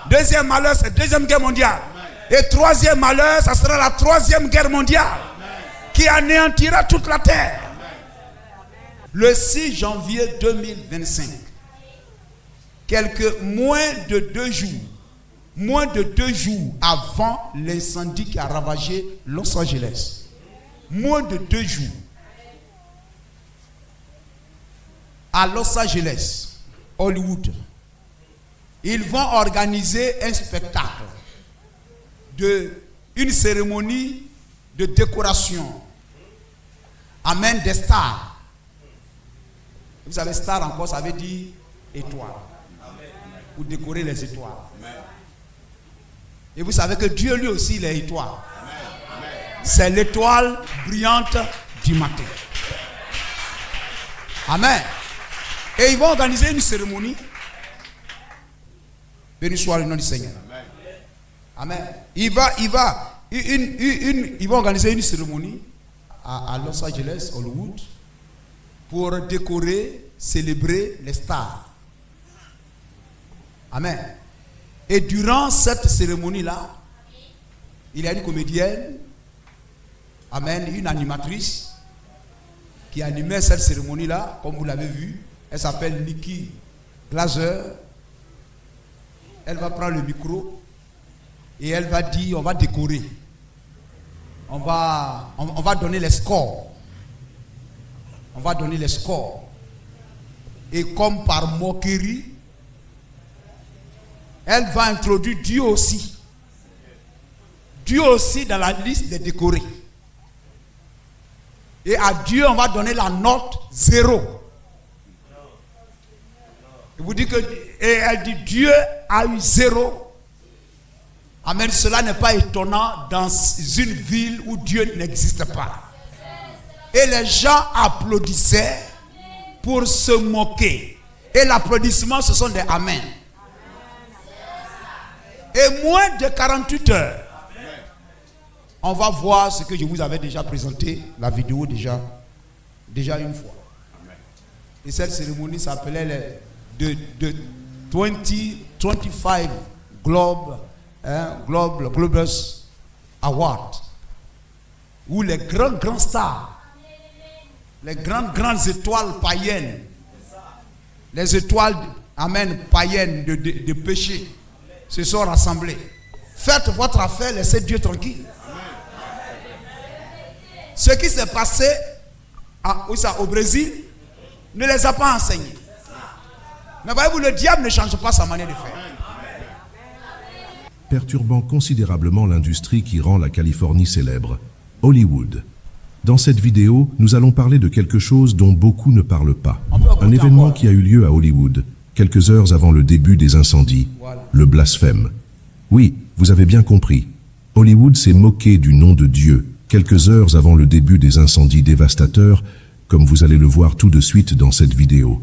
Deuxième malheur, c'est Deuxième Guerre mondiale. Et troisième malheur, ça sera la Troisième Guerre mondiale. Qui anéantira toute la terre. Le 6 janvier 2025. Moins de 2 jours avant l'incendie qui a ravagé Los Angeles. Moins de 2 jours. À Los Angeles, Hollywood, ils vont organiser un spectacle une cérémonie de décoration. Amen, des stars. Vous savez, star encore, ça veut dire étoile. Pour décorer les étoiles. Et vous savez que Dieu lui aussi, il est étoile. C'est l'étoile brillante du matin. Amen. Et ils vont organiser une cérémonie. Béni soit le nom du Seigneur. Amen. Ils vont organiser une cérémonie à Los Angeles, Hollywood, pour décorer, célébrer les stars. Amen. Et durant cette cérémonie-là, il y a une comédienne, amen, une animatrice qui animait cette cérémonie-là, comme vous l'avez vu. Elle s'appelle Nikki Glaser. Elle va prendre le micro et elle va dire, on va décorer. On va donner les scores. On va donner les scores. Et comme par moquerie, elle va introduire Dieu aussi. Dieu aussi dans la liste des décorés. Et à Dieu, on va donner la note 0. Et vous dites que, et elle dit, Dieu a eu 0. Amen. Cela n'est pas étonnant dans une ville où Dieu n'existe pas. Et les gens applaudissaient pour se moquer. Et l'applaudissement, ce sont des Amen. Et moins de 48 heures, on va voir ce que je vous avais déjà présenté, la vidéo déjà une fois. Et cette cérémonie s'appelait de 2025 Global Award, où les grands stars, les grandes étoiles païennes, les étoiles païennes de péché se sont rassemblés. Faites votre affaire, laissez Dieu tranquille. Ce qui s'est passé au Brésil ne les a pas enseignés. Mais voyez-vous, le diable ne change pas sa manière de faire. Perturbant considérablement l'industrie qui rend la Californie célèbre, Hollywood. Dans cette vidéo, nous allons parler de quelque chose dont beaucoup ne parlent pas. Un événement qui a eu lieu à Hollywood, quelques heures avant le début des incendies, le blasphème. Oui, vous avez bien compris. Hollywood s'est moqué du nom de Dieu, quelques heures avant le début des incendies dévastateurs, comme vous allez le voir tout de suite dans cette vidéo.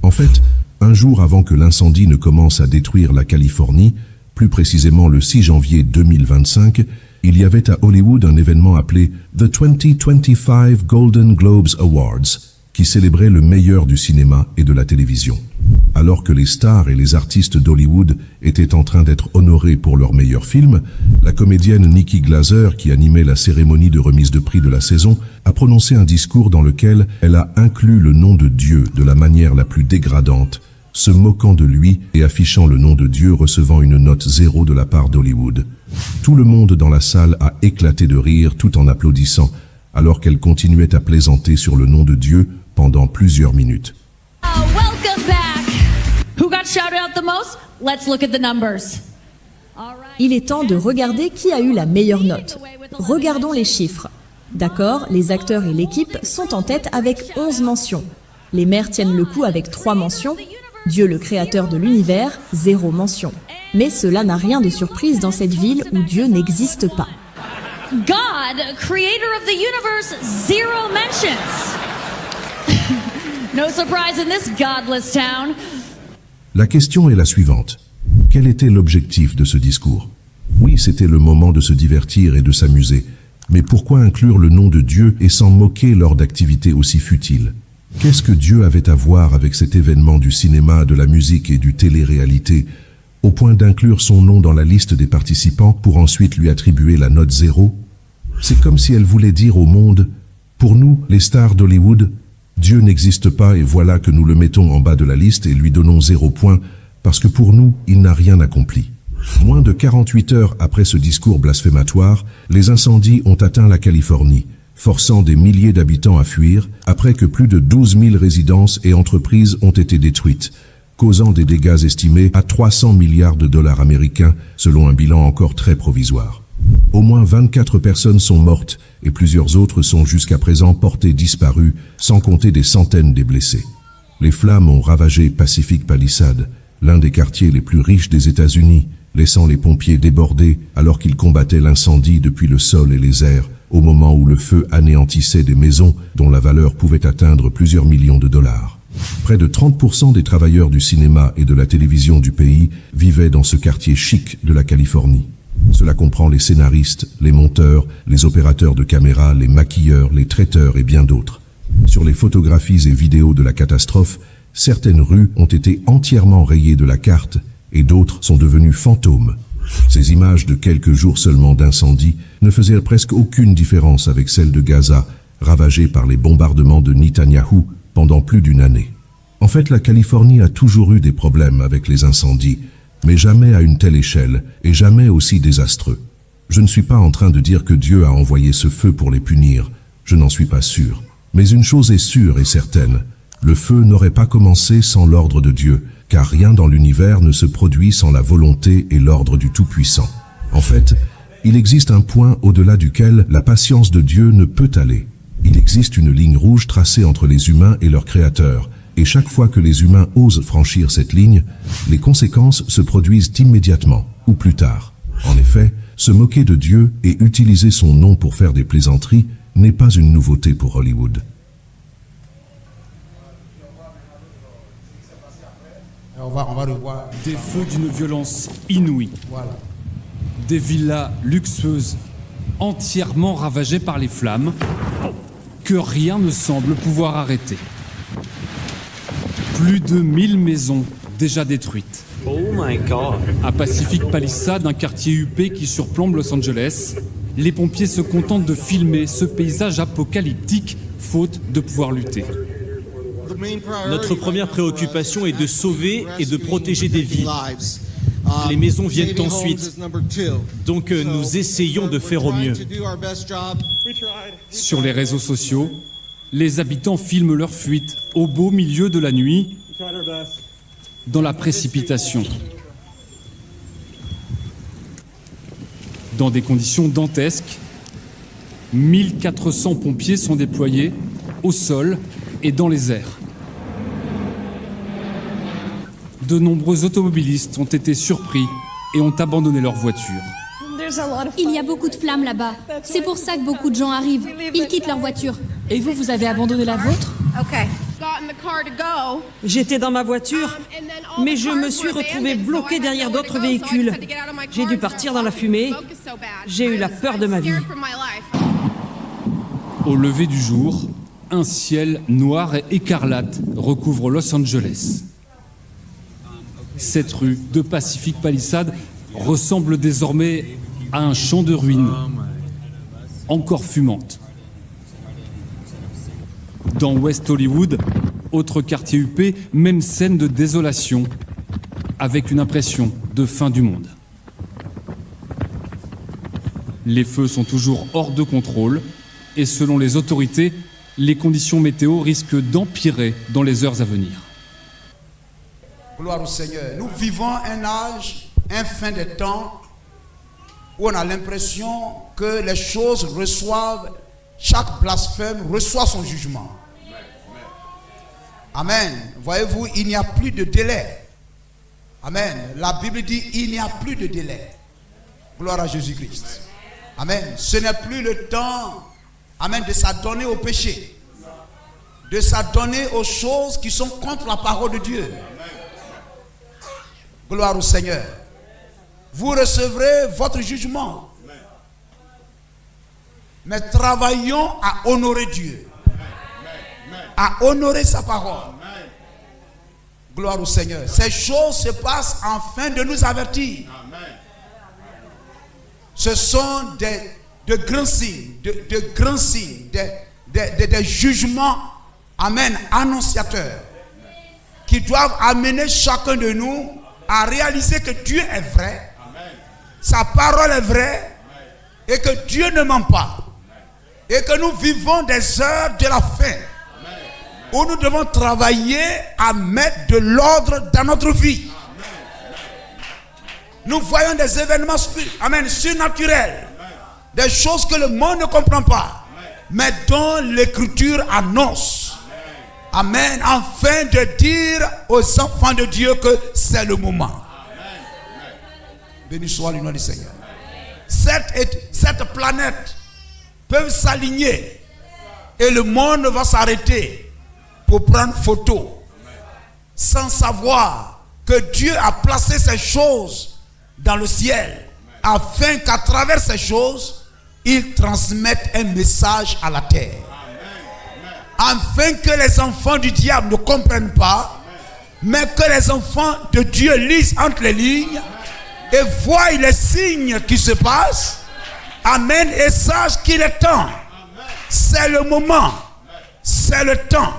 En fait, un jour avant que l'incendie ne commence à détruire la Californie, plus précisément le 6 janvier 2025, il y avait à Hollywood un événement appelé The 2025 Golden Globes Awards, qui célébrait le meilleur du cinéma et de la télévision. Alors que les stars et les artistes d'Hollywood étaient en train d'être honorés pour leurs meilleurs films, la comédienne Nikki Glaser, qui animait la cérémonie de remise de prix de la saison, a prononcé un discours dans lequel elle a inclus le nom de Dieu de la manière la plus dégradante, se moquant de lui et affichant le nom de Dieu recevant une note 0 de la part d'Hollywood. Tout le monde dans la salle a éclaté de rire tout en applaudissant, alors qu'elle continuait à plaisanter sur le nom de Dieu pendant plusieurs minutes. Welcome back. Who got shouted out the most? Let's look at the numbers. Il est temps de regarder qui a eu la meilleure note. Regardons les chiffres. D'accord, les acteurs et l'équipe sont en tête avec 11 mentions. Les mères tiennent le coup avec 3 mentions. Dieu le créateur de l'univers, 0 mention. Mais cela n'a rien de surprise dans cette ville où Dieu n'existe pas. God, creator of the universe, 0 mentions. No surprise in this godless town. La question est la suivante. Quel était l'objectif de ce discours? Oui, c'était le moment de se divertir et de s'amuser. Mais pourquoi inclure le nom de Dieu et s'en moquer lors d'activités aussi futiles? Qu'est-ce que Dieu avait à voir avec cet événement du cinéma, de la musique et du télé-réalité, au point d'inclure son nom dans la liste des participants pour ensuite lui attribuer la note 0? C'est comme si elle voulait dire au monde, pour nous, les stars d'Hollywood, Dieu n'existe pas et voilà que nous le mettons en bas de la liste et lui donnons 0 point, parce que pour nous, il n'a rien accompli. Moins de 48 heures après ce discours blasphématoire, les incendies ont atteint la Californie, forçant des milliers d'habitants à fuir, après que plus de 12 000 résidences et entreprises ont été détruites, causant des dégâts estimés à 300 milliards de dollars américains, selon un bilan encore très provisoire. Au moins 24 personnes sont mortes et plusieurs autres sont jusqu'à présent portées disparues, sans compter des centaines des blessés. Les flammes ont ravagé Pacific Palisades, l'un des quartiers les plus riches des États-Unis, laissant les pompiers débordés alors qu'ils combattaient l'incendie depuis le sol et les airs, au moment où le feu anéantissait des maisons dont la valeur pouvait atteindre plusieurs millions de dollars. Près de 30% des travailleurs du cinéma et de la télévision du pays vivaient dans ce quartier chic de la Californie. Cela comprend les scénaristes, les monteurs, les opérateurs de caméra, les maquilleurs, les traiteurs et bien d'autres. Sur les photographies et vidéos de la catastrophe, certaines rues ont été entièrement rayées de la carte et d'autres sont devenues fantômes. Ces images de quelques jours seulement d'incendie ne faisaient presque aucune différence avec celles de Gaza, ravagée par les bombardements de Netanyahou pendant plus d'une année. En fait, la Californie a toujours eu des problèmes avec les incendies, mais jamais à une telle échelle et jamais aussi désastreux. Je ne suis pas en train de dire que Dieu a envoyé ce feu pour les punir, je n'en suis pas sûr. Mais une chose est sûre et certaine, le feu n'aurait pas commencé sans l'ordre de Dieu, car rien dans l'univers ne se produit sans la volonté et l'ordre du Tout-Puissant. En fait, il existe un point au-delà duquel la patience de Dieu ne peut aller. Il existe une ligne rouge tracée entre les humains et leur Créateur, et chaque fois que les humains osent franchir cette ligne, les conséquences se produisent immédiatement, ou plus tard. En effet, se moquer de Dieu et utiliser son nom pour faire des plaisanteries n'est pas une nouveauté pour Hollywood. On va revoir. Des feux d'une violence inouïe. Voilà. Des villas luxueuses, entièrement ravagées par les flammes, que rien ne semble pouvoir arrêter. Plus de 1000 maisons déjà détruites. Oh my God. À Pacific Palisades, un quartier huppé qui surplombe Los Angeles, les pompiers se contentent de filmer ce paysage apocalyptique, faute de pouvoir lutter. Notre première préoccupation est de sauver et de protéger des vies. Les maisons viennent ensuite. Donc nous essayons de faire au mieux. Sur les réseaux sociaux, les habitants filment leur fuite au beau milieu de la nuit, dans la précipitation. Dans des conditions dantesques, 1400 pompiers sont déployés au sol et dans les airs. de nombreux automobilistes ont été surpris et ont abandonné leur voiture. Il y a beaucoup de flammes là-bas. C'est pour ça que beaucoup de gens arrivent. Ils quittent leur voiture. Et vous, vous avez abandonné la vôtre? J'étais dans ma voiture, mais je me suis retrouvé bloqué derrière d'autres véhicules. J'ai dû partir dans la fumée. J'ai eu la peur de ma vie. Au lever du jour, un ciel noir et écarlate recouvre Los Angeles. Cette rue de Pacific Palisades ressemble désormais à un champ de ruines, encore fumante. Dans West Hollywood, autre quartier huppé, même scène de désolation, avec une impression de fin du monde. Les feux sont toujours hors de contrôle et selon les autorités, les conditions météo risquent d'empirer dans les heures à venir. Gloire au Seigneur. Nous vivons un âge, un fin des temps, où on a l'impression que les choses reçoivent, chaque blasphème reçoit son jugement. Amen. Voyez-vous, il n'y a plus de délai. Amen. La Bible dit, il n'y a plus de délai. Gloire à Jésus-Christ. Amen. Ce n'est plus le temps, amen, de s'adonner au péché, de s'adonner aux choses qui sont contre la parole de Dieu. Gloire au Seigneur. Vous recevrez votre jugement. Mais travaillons à honorer Dieu, à honorer sa parole. Gloire au Seigneur. Ces choses se passent afin de nous avertir. Ce sont de grands signes, de grands signes, des jugements, amen, annonciateurs, qui doivent amener chacun de nous à réaliser que Dieu est vrai, sa parole est vraie, et que Dieu ne ment pas, et que nous vivons des heures de la fin, où nous devons travailler à mettre de l'ordre dans notre vie. Nous voyons des événements surnaturels, des choses que le monde ne comprend pas, mais dont l'Écriture annonce. Amen. Afin de dire aux enfants de Dieu que c'est le moment. Béni soit le nom du Seigneur. Cette planète peut s'aligner et le monde va s'arrêter pour prendre photo sans savoir que Dieu a placé ces choses dans le ciel afin qu'à travers ces choses il transmette un message à la terre, afin que les enfants du diable ne comprennent pas, mais que les enfants de Dieu lisent entre les lignes et voient les signes qui se passent. Amen. Et sachent qu'il est temps. C'est le moment. C'est le temps.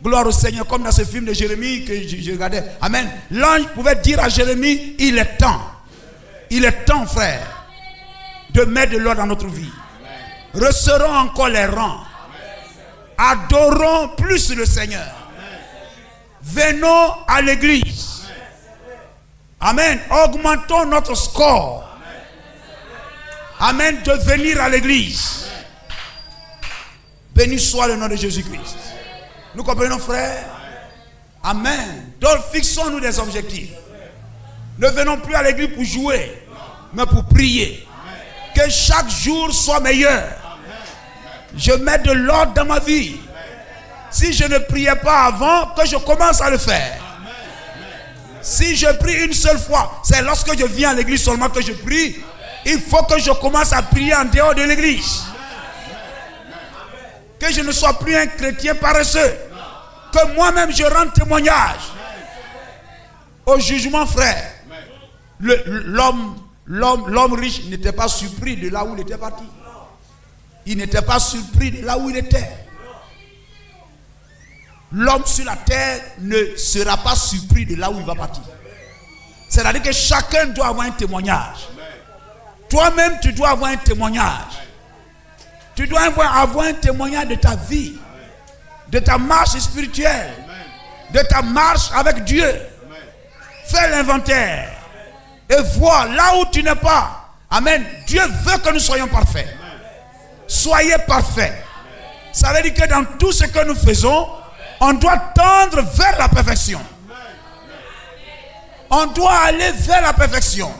Gloire au Seigneur. Comme dans ce film de Jérémie que je regardais. Amen. L'ange pouvait dire à Jérémie, il est temps. Il est temps, frère, de mettre de l'ordre dans notre vie. Resserrons encore les rangs. Adorons plus le Seigneur. Venons à l'église. Amen. Augmentons notre score. Amen. De venir à l'église. Béni soit le nom de Jésus-Christ. Nous comprenons, frère? Amen. Donc fixons-nous des objectifs. Ne venons plus à l'église pour jouer, mais pour prier. Que chaque jour soit meilleur. Je mets de l'ordre dans ma vie. Si je ne priais pas avant, que je commence à le faire. Si je prie une seule fois, c'est lorsque je viens à l'église seulement que je prie. Il faut que je commence à prier en dehors de l'église. Que je ne sois plus un chrétien paresseux. Que moi-même je rende témoignage au jugement, frère. L'homme riche n'était pas surpris de là où il était parti. Il n'était pas surpris de là où il était. L'homme sur la terre ne sera pas surpris de là où il va partir. C'est-à-dire que chacun doit avoir un témoignage. Toi-même, tu dois avoir un témoignage. Tu dois avoir un témoignage de ta vie, de ta marche spirituelle, de ta marche avec Dieu. Fais l'inventaire et vois là où tu n'es pas. Amen. Dieu veut que nous soyons parfaits. Soyez parfaits. Ça veut dire que dans tout ce que nous faisons, on doit tendre vers la perfection. On doit aller vers la perfection.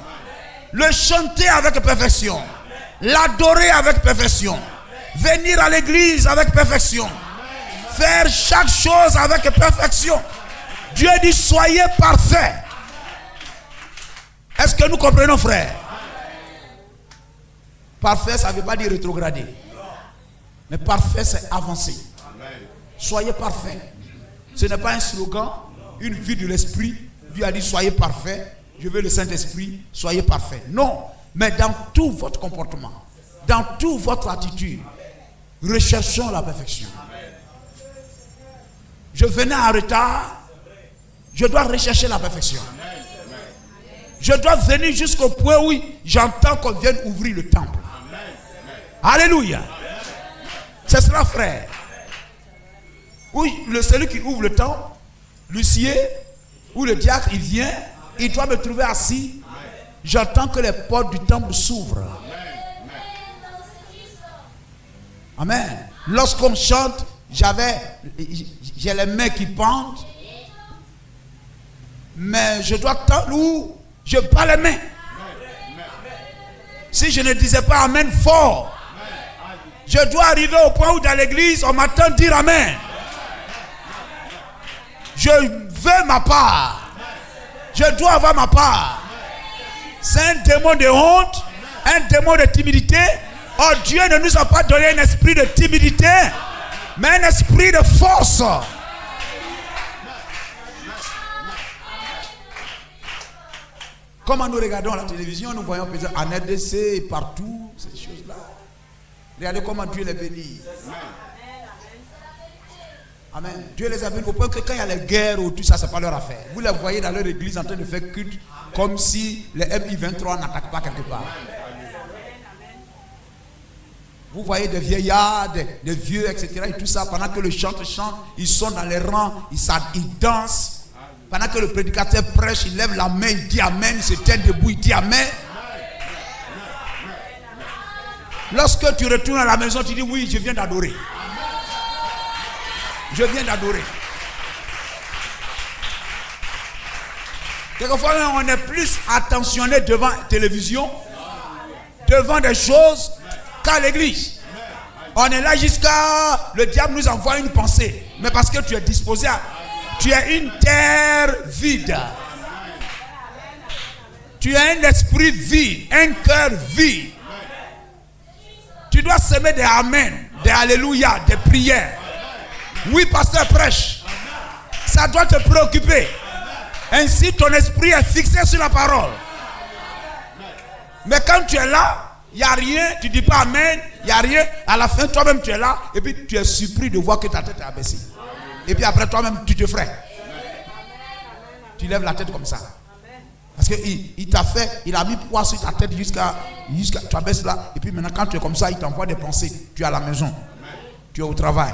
Le chanter avec perfection. L'adorer avec perfection. Venir à l'église avec perfection. Faire chaque chose avec perfection. Dieu dit soyez parfaits. Est-ce que nous comprenons, frère? Parfait, ça ne veut pas dire rétrogradé. Mais parfait, c'est avancer. Soyez parfaits. Ce n'est pas un slogan, une vie de l'esprit. Dieu a dit soyez parfaits. Je veux le Saint-Esprit, soyez parfaits. Non, mais dans tout votre comportement, dans toute votre attitude, recherchons la perfection. Je venais en retard, je dois rechercher la perfection. Je dois venir jusqu'au point où j'entends qu'on vienne ouvrir le temple. Alléluia. C'est cela, frère. Oui, celui qui ouvre le temple, l'huissier ou le diacre, il vient, il doit me trouver assis. J'entends que les portes du temple s'ouvrent. Amen. Lorsqu'on chante, j'ai les mains qui pendent, mais je dois attendre où je bats les mains. Si je ne disais pas amen fort, je dois arriver au point où dans l'église on m'attend dire amen. Je veux ma part. Je dois avoir ma part. C'est un démon de honte, un démon de timidité. Oh, Dieu ne nous a pas donné un esprit de timidité, mais un esprit de force. Comment nous regardons la télévision, nous voyons peut-être en RDC et partout, ces choses-là. Regardez comment Dieu les bénit. Amen. Dieu les a bénis au point que quand il y a les guerres ou tout ça, c'est pas leur affaire. Vous les voyez dans leur église en train de faire culte comme si les MI23 n'attaquent pas quelque part. Vous voyez des vieillards, des vieux, etc. et tout ça, pendant que le chanteur chante, ils sont dans les rangs, ils dansent. Pendant que le prédicateur prêche, il lève la main, il dit amen, il se tient debout, il dit amen. Lorsque tu retournes à la maison, tu dis oui, je viens d'adorer. Je viens d'adorer. Quelquefois, on est plus attentionné devant la télévision, devant des choses, qu'à l'église. On est là jusqu'à... Le diable nous envoie une pensée. Mais parce que tu es disposé à... Tu es une terre vide. Tu as un esprit vide, un cœur vide. Tu dois semer des amen, des alléluia, des prières. Oui, pasteur prêche. Ça doit te préoccuper. Ainsi, ton esprit est fixé sur la parole. Mais quand tu es là, il n'y a rien, tu ne dis pas amen, il n'y a rien. À la fin, toi-même, tu es là. Et puis, tu es surpris de voir que ta tête est abaissée. Et puis après, toi-même, tu te ferais. Tu lèves la tête comme ça. Parce qu'il t'a fait, il a mis poids sur ta tête jusqu'à tu abaisses là. Et puis maintenant, quand tu es comme ça, il t'envoie des pensées. Tu es à la maison. Tu es au travail.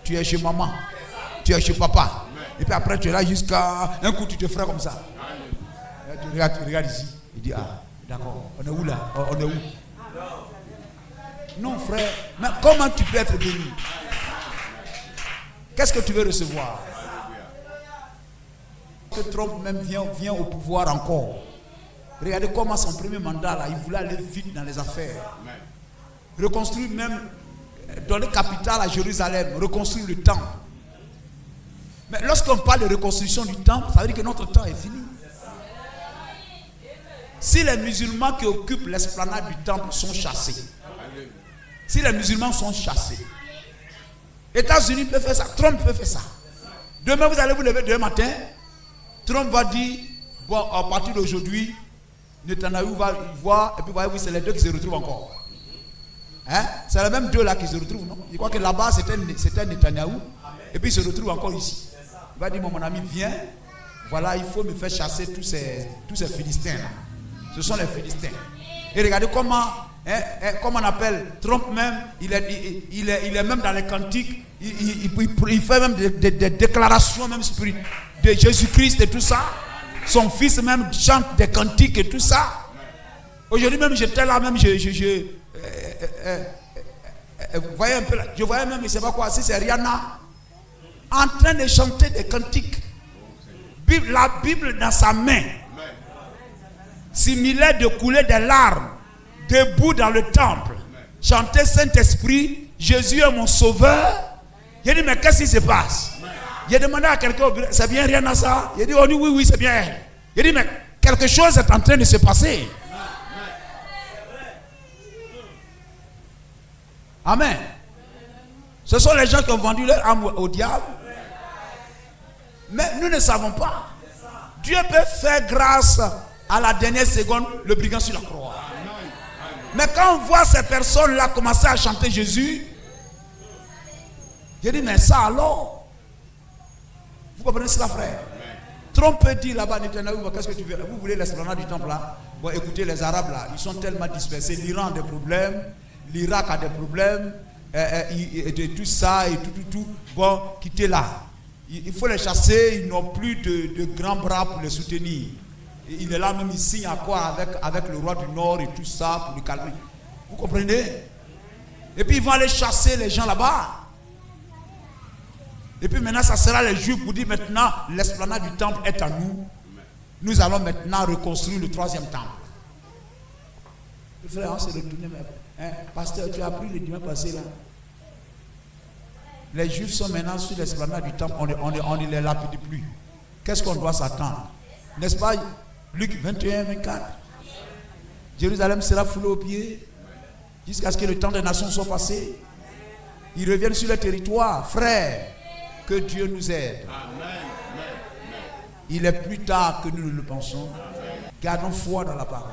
Tu es chez maman. Tu es chez papa. Et puis après, tu es là jusqu'à un coup, tu te ferais comme ça. Tu regardes ici. Il dit, ah, d'accord, on est où là? On est où? Non, frère. Mais comment tu peux être béni? Qu'est-ce que tu veux recevoir? Que Trump même vient au pouvoir encore. Regardez comment son premier mandat là, il voulait aller vite dans les affaires. Reconstruire même, donner capitale à Jérusalem, reconstruire le temple. Mais lorsqu'on parle de reconstruction du temple, ça veut dire que notre temps est fini. Si les musulmans qui occupent l'esplanade du temple sont chassés, si les musulmans sont chassés, États-Unis peut faire ça, Trump peut faire ça. Demain, vous allez vous lever demain matin, Trump va dire, bon, à partir d'aujourd'hui, Netanyahu va voir, et puis voyez-vous, c'est les deux qui se retrouvent encore. Hein? C'est les mêmes deux là qui se retrouvent, non? Je crois que là-bas, c'était Netanyahu, et puis il se retrouve encore ici. Il va dire, mon ami, viens, voilà, il faut me faire chasser tous ces Philistins là. Ce sont les Philistins. Et regardez comment on appelle Trump même, il est même dans les cantiques, il fait même des déclarations même spirituelles de Jésus-Christ et tout ça. Son fils même chante des cantiques et tout ça. Aujourd'hui même j'étais là même, voyez un peu là, je voyais même, je ne sais pas quoi, si c'est Rihanna, en train de chanter des cantiques la Bible dans sa main, similaire de couler des larmes, debout dans le temple, chanter Saint-Esprit, Jésus est mon sauveur. Il a dit, mais qu'est-ce qui se passe? Il a demandé à quelqu'un, c'est bien rien à ça? Il a dit, oh oui, c'est bien. Il a dit, mais quelque chose est en train de se passer. Amen. Ce sont les gens qui ont vendu leur âme au diable. Mais nous ne savons pas. Dieu peut faire grâce à la dernière seconde le brigand sur la croix. Mais quand on voit ces personnes-là commencer à chanter Jésus, j'ai dit, mais ça alors? Vous comprenez cela, frère? Trompe peut dire là-bas, qu'est-ce que tu veux? Vous voulez l'esplanade du temple là? Bon, écoutez, les Arabes là, ils sont tellement dispersés. L'Iran a des problèmes, l'Irak a des problèmes, et tout ça, et tout. Bon, quittez là. Il faut les chasser, ils n'ont plus de grands bras pour les soutenir. Il est là même, il signe à quoi avec le roi du Nord et tout ça pour le calmer. Vous comprenez? Et puis ils vont aller chasser les gens là-bas. Et puis maintenant, ça sera les Juifs pour dire maintenant, l'esplanade du temple est à nous. Nous allons maintenant reconstruire le 3e temple. Le frère, on s'est retourné, pasteur, tu as appris le dimanche passé là. Les Juifs sont maintenant sur l'esplanade du temple, on ne les lapide plus. Qu'est-ce qu'on doit s'attendre? N'est-ce pas? Luc 21, 24. Jérusalem sera foulée aux pieds jusqu'à ce que le temps des nations soit passé. Ils reviennent sur le territoire. Frère, que Dieu nous aide. Il est plus tard que nous le pensons. Gardons foi dans la parole.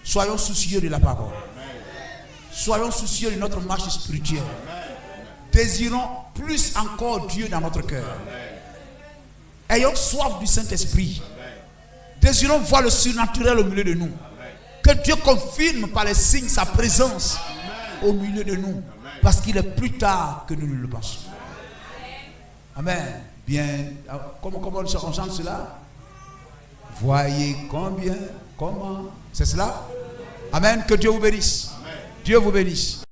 Soyons soucieux de la parole. Soyons soucieux de notre marche spirituelle. Désirons plus encore Dieu dans notre cœur. Ayons soif du Saint-Esprit. Désirons voir le surnaturel au milieu de nous. Que Dieu confirme par les signes sa présence au milieu de nous. Parce qu'il est plus tard que nous ne le pensons. Amen. Bien. Comment on chante cela? Voyez comment. C'est cela? Amen. Que Dieu vous bénisse. Dieu vous bénisse.